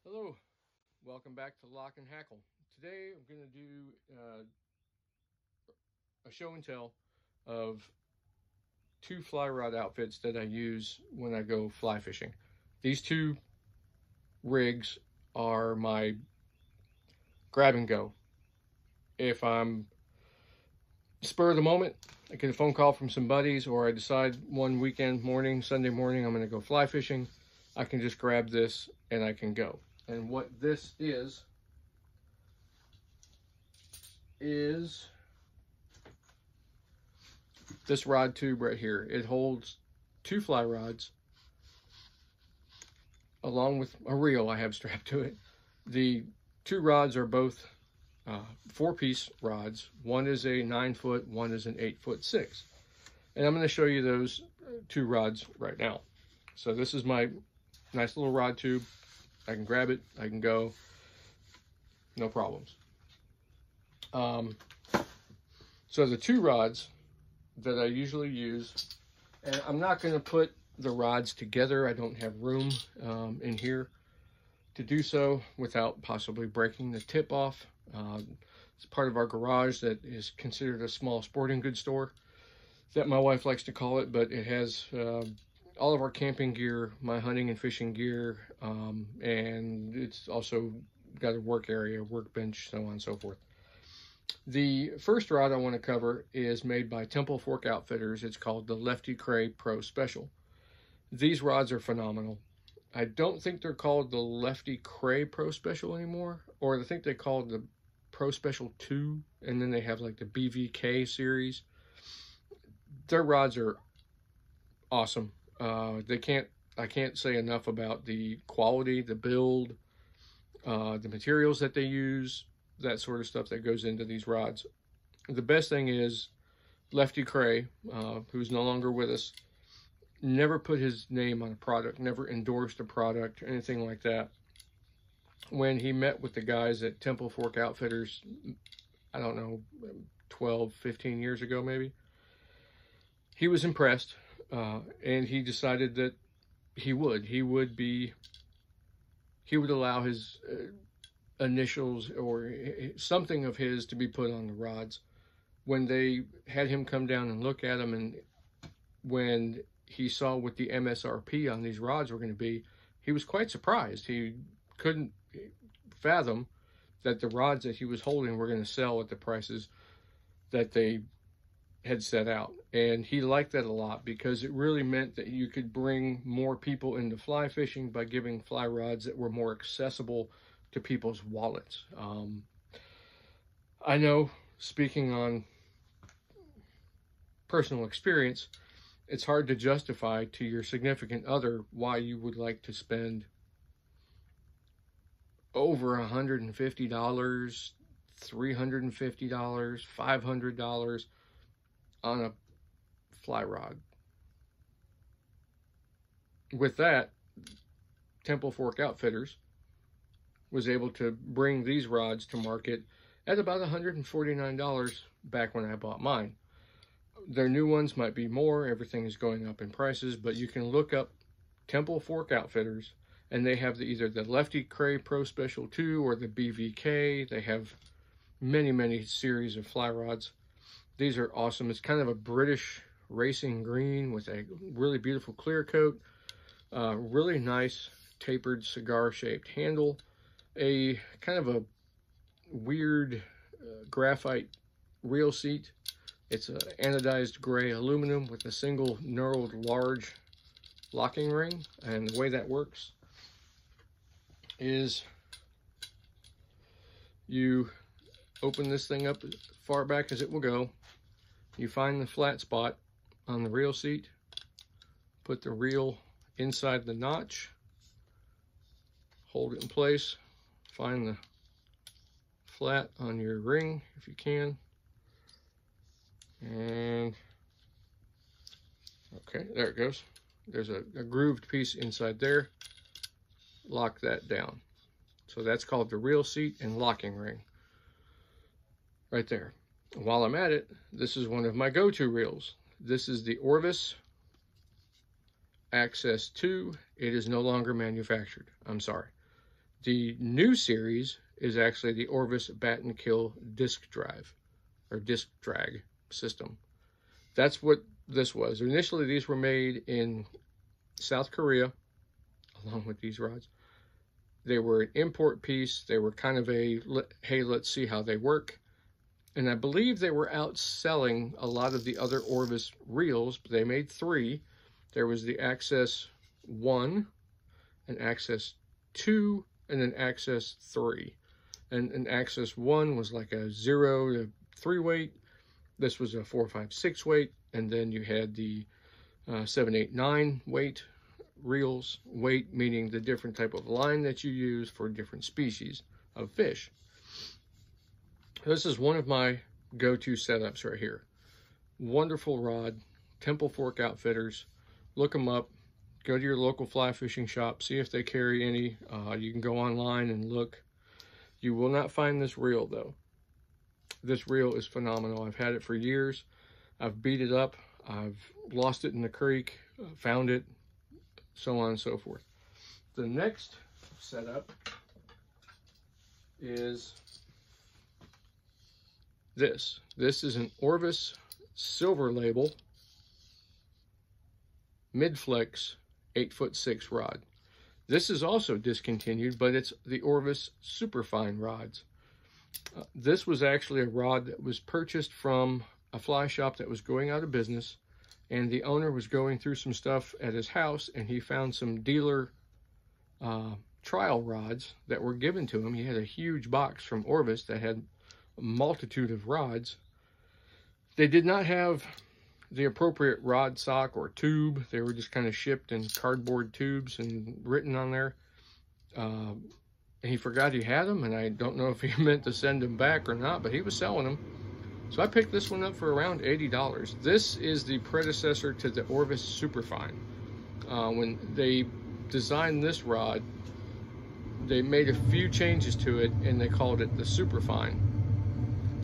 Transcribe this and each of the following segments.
Hello, welcome back to Lock and Hackle. Today I'm going to do a show and tell of two fly rod outfits that I use when I go fly fishing. These two rigs are my grab and go. If I'm spur of the moment, I get a phone call from some buddies, or I decide one weekend morning, Sunday morning, I'm going to go fly fishing, I can just grab this and I can go. And what this is this rod tube right here. It holds two fly rods along with a reel I have strapped to it. The two rods are both 4-piece rods. One is a 9-foot, one is an 8'6". And I'm going to show you those two rods right now. So this is my nice little rod tube. I can grab it, I can go, no problems. So the two rods that I usually use, and I'm not going to put the rods together. I don't have room in here to do so without possibly breaking the tip off. It's part of our garage that is considered a small sporting goods store, that my wife likes to call it, but it has all of our camping gear, my hunting and fishing gear, and it's also got a work area, workbench, so on and so forth. The first rod I want to cover is made by Temple Fork Outfitters. It's called the Lefty Cray Pro Special. These rods are phenomenal. I don't think they're called the Lefty Cray Pro Special anymore, or I think they call it the Pro Special 2, and then they have like the BVK series. Their rods are awesome. I can't say enough about the quality, the build, the materials that they use, that sort of stuff that goes into these rods. The best thing is Lefty Cray, who's no longer with us, never put his name on a product, never endorsed a product, anything like that. When he met with the guys at Temple Fork Outfitters, I don't know, 12, 15 years ago maybe, he was impressed, and he decided that he would allow his initials or something of his to be put on the rods. When they had him come down and look at them, and when he saw what the MSRP on these rods were going to be, he was quite surprised. He couldn't fathom that the rods that he was holding were going to sell at the prices that they had set out. And he liked that a lot, because it really meant that you could bring more people into fly fishing by giving fly rods that were more accessible to people's wallets. I know, speaking on personal experience, it's hard to justify to your significant other why you would like to spend over $150, $350, $500 on a fly rod. With that, Temple Fork Outfitters was able to bring these rods to market at about $149 back when I bought mine. Their new ones might be more, everything is going up in prices, but you can look up Temple Fork Outfitters, and they have either the Lefty Cray Pro Special 2 or the BVK. They have many series of fly rods. These are awesome. It's kind of a British racing green with a really beautiful clear coat, really nice tapered cigar-shaped handle, a kind of a weird graphite reel seat. It's an anodized gray aluminum with a single knurled large locking ring. And the way that works is you open this thing up as far back as it will go. You find the flat spot on the reel seat, put the reel inside the notch, hold it in place, find the flat on your ring if you can, and okay, there it goes. There's a grooved piece inside there. Lock that down. So that's called the reel seat and locking ring right there. While I'm at it, this is one of my go-to reels. This is the Orvis Access 2. It is no longer manufactured. I'm sorry. The new series is actually the Orvis Bat and Kill disc drive, or disc drag system. That's what this was. Initially, these were made in South Korea, along with these rods. They were an import piece. They were kind of a, hey, let's see how they work. And I believe they were outselling a lot of the other Orvis reels. But they made 3. There was the Access 1, an Access 2, and an Access 3. And an Access 1 was like a 0 to 3 weight. This was a 4, 5, 6 weight. And then you had the 7, 8, 9 weight reels. Weight meaning the different type of line that you use for different species of fish. This is one of my go-to setups right here. Wonderful rod, Temple Fork Outfitters. Look them up. Go to your local fly fishing shop. See if they carry any. You can go online and look. You will not find this reel though. This reel is phenomenal. I've had it for years. I've beat it up. I've lost it in the creek, found it, so on and so forth. The next setup is this. This is an Orvis Silver Label Mid-Flex 8'6" rod. This is also discontinued, but it's the Orvis Superfine rods. This was actually a rod that was purchased from a fly shop that was going out of business, and the owner was going through some stuff at his house, and he found some dealer trial rods that were given to him. He had a huge box from Orbis that had a multitude of rods. They did not have the appropriate rod sock or tube. They were just kind of shipped in cardboard tubes and written on there. And he forgot he had them, and I don't know if he meant to send them back or not, but he was selling them. So I picked this one up for around $80. This is the predecessor to the Orvis Superfine. When they designed this rod, they made a few changes to it, and they called it the Superfine.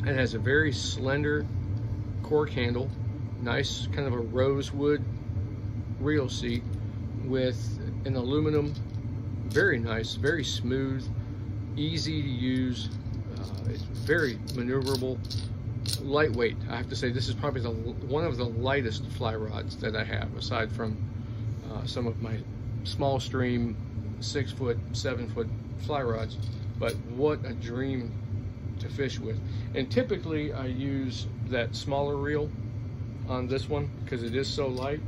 It has a very slender cork handle, nice kind of a rosewood reel seat with an aluminum, very nice, very smooth, easy to use. It's very maneuverable, lightweight. I have to say this is probably one of the lightest fly rods that I have, aside from some of my small stream 6-foot, 7-foot fly rods. But what a dream to fish with. And typically I use that smaller reel on this one because it is so light.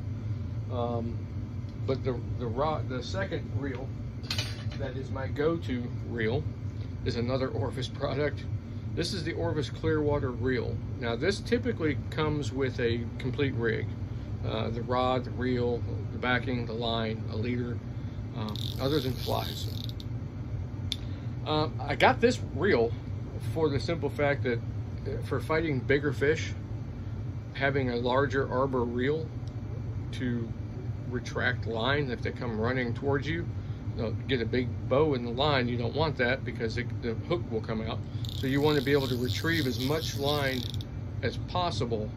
But the second reel that is my go-to reel is another Orvis product. This is the Orvis Clearwater reel. Now this typically comes with a complete rig. The rod, the reel, the backing, the line, a leader, other than flies. I got this reel for the simple fact that for fighting bigger fish, having a larger arbor reel to retract line if they come running towards you, they'll get a big bow in the line. You don't want that because the hook will come out. So you want to be able to retrieve as much line as possible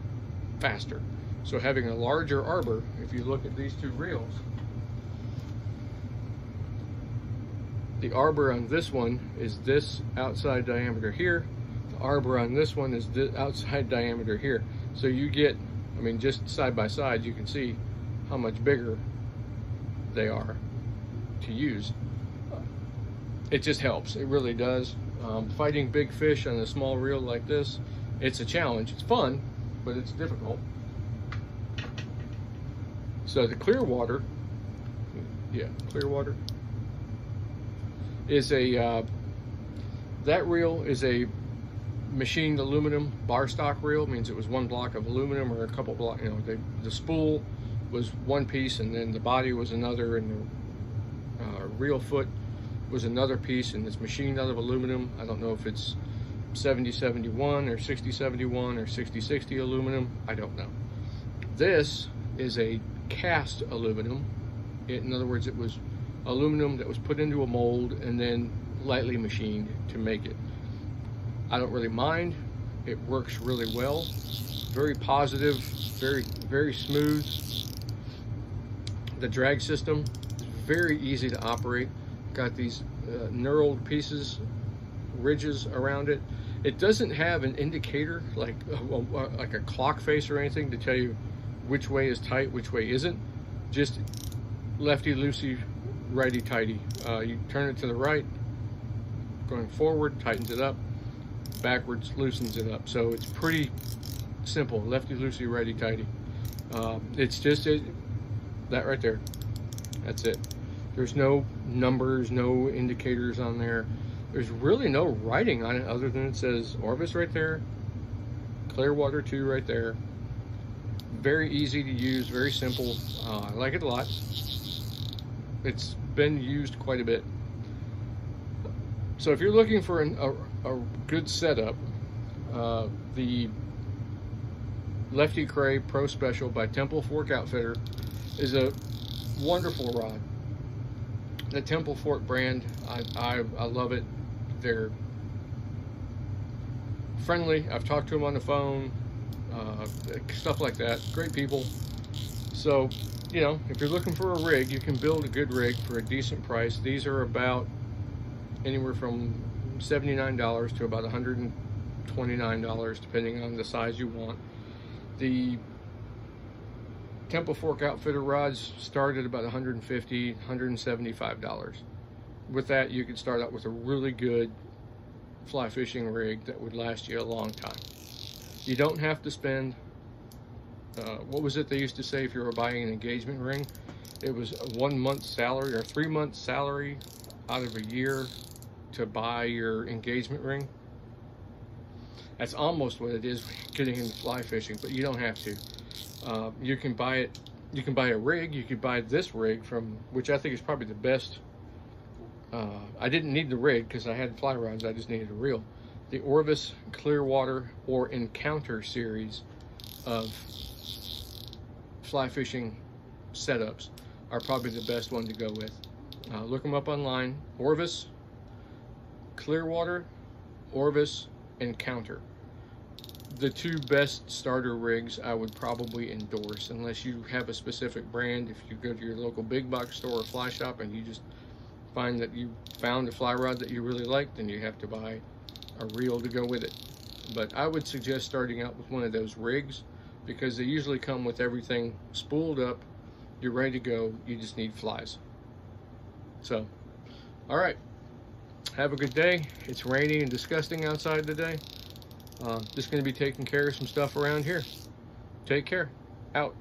faster. So having a larger arbor, if you look at these two reels, the arbor on this one is this outside diameter here. The arbor on this one is this outside diameter here. So you get, I mean, just side by side, you can see how much bigger they are to use. It just helps, it really does. Fighting big fish on a small reel like this, it's a challenge. It's fun, but it's difficult. So the Clearwater, Clearwater is a, that reel is a machined aluminum bar stock reel. It means it was one block of aluminum or a couple block, you know, the spool was one piece and then the body was another, and the reel foot was another piece, and it's machined out of aluminum. I don't know if it's 7071 or 6071 or 6060 aluminum. I don't know. This is a cast aluminum. In other words, it was aluminum that was put into a mold and then lightly machined to make it. I don't really mind. It works really well. Very positive, very smooth. The drag system is very easy to operate. Got these knurled pieces, ridges around it. It doesn't have an indicator like a clock face or anything to tell you which way is tight, which way isn't. Just lefty loosey, righty tighty. You turn it to the right, going forward, tightens it up, backwards, loosens it up. So it's pretty simple, lefty loosey, righty tighty. It's just that right there. That's it. There's no numbers, no indicators on there. There's really no writing on it other than it says Orvis right there, Clearwater 2 right there. Very easy to use, very simple. I like it a lot. It's been used quite a bit. So if you're looking for a good setup, the Lefty Cray Pro Special by Temple Fork Outfitter is a wonderful rod. The Temple Fork brand, I love it. They're friendly. I've talked to them on the phone, stuff like that. Great people. So, you know, if you're looking for a rig, you can build a good rig for a decent price. These are about anywhere from $79 to about $129, depending on the size you want. The Temple Fork Outfitter rods start at about $150, $175. With that, you can start out with a really good fly fishing rig that would last you a long time. You don't have to spend, what was it they used to say if you were buying an engagement ring? It was a 1 month's salary or 3 months salary out of a year to buy your engagement ring. That's almost what it is getting into fly fishing, but you don't have to. You can buy it. You can buy a rig. You could buy this rig from, which I think is probably the best. I didn't need the rig because I had fly rods. I just needed a reel. The Orvis Clearwater or Encounter series of fly fishing setups are probably the best one to go with. Look them up online. Orvis Clearwater, Orvis Encounter. The two best starter rigs I would probably endorse, unless you have a specific brand. If you go to your local big box store or fly shop and you just find that you found a fly rod that you really like, then you have to buy a reel to go with it. But I would suggest starting out with one of those rigs because they usually come with everything spooled up. You're ready to go. You just need flies. So, all right. Have a good day. It's rainy and disgusting outside today. Just going to be taking care of some stuff around here. Take care. Out.